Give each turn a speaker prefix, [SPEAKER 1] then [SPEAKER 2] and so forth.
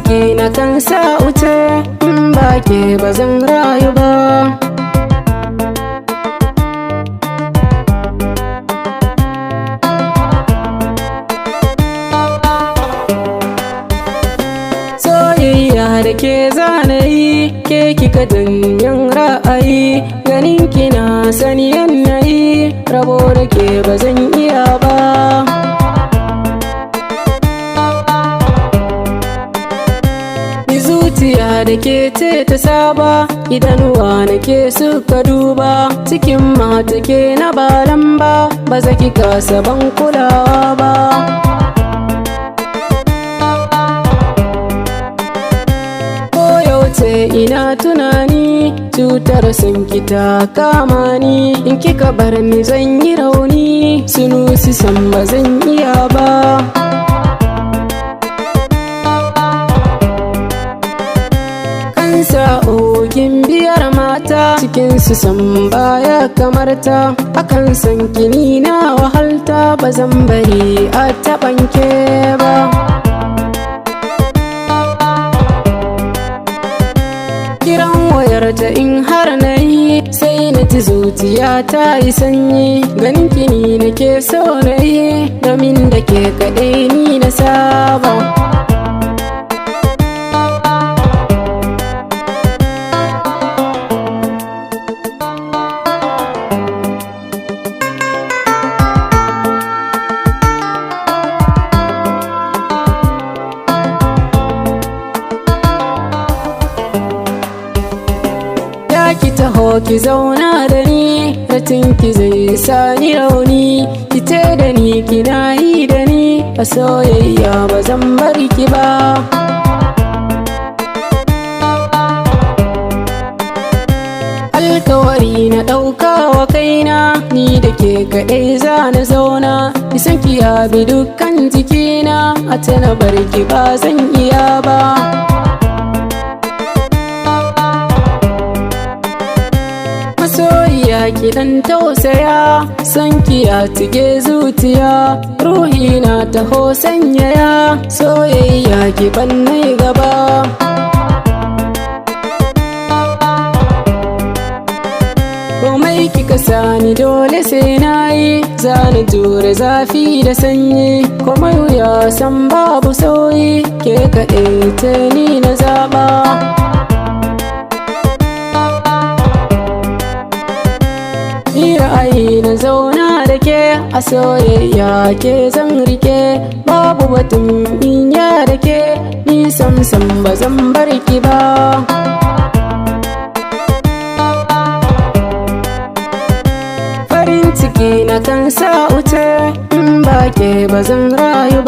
[SPEAKER 1] ciki na kan sa wuce, in ba ke ba zan rayu ba. Soyayya da ke zanayi, ke kika janyen ra'ayi, ganin kina sani yanayi, rabo da ke ba zan iya ba. Zuciya da ke ce ta saba, idanuwa na ke suka duba, cikin mata ke na balamba, ba za ki kasa ban kulawa ba. Koyaushe ina tunani, cutar sanki ta kama ni, in kika bar ni zan yi rauni, Sunusi san ba zan iya ba. Sa'o'in biyar mata, cikin su san baya kamar ta, akan san kini na wahalta, ba zan bari a taɓanke ba. Kiran wayarta in har na yi, sai na ji zuciya ta yi sanyi, ganin kini nake so na yi, domin da ke kaɗai ni na saba. Ki taho ki zauna da ni, ratin ki zai sani rauni, ki ce da ni kina yi da ni, a soyayya ba zan bari ki ba. Alkawari na ɗauka wa kaina, ni da ke kaɗai za na zauna, isan ki ya bi dukkan jikina, a ta na bari ki ba zan iya ba. Soyayya ki dan tausaya, san ki ya tige zuciya, ruhi na taho sanyaya, soyayya ki bannai gaba. Komai kika sani dole sai nayi, zani jure zafi da sanyi, komai wuya san babu sauyi, ke kaɗai ta ni na zaɓa. Ra'ayi na zauna da ke, a soyayya ke zan rike, babu batun inya da ke, ni sam ba zan bar ki ba. Farin ciki na kan sa wuce, in ba ke ba zan rayu ba.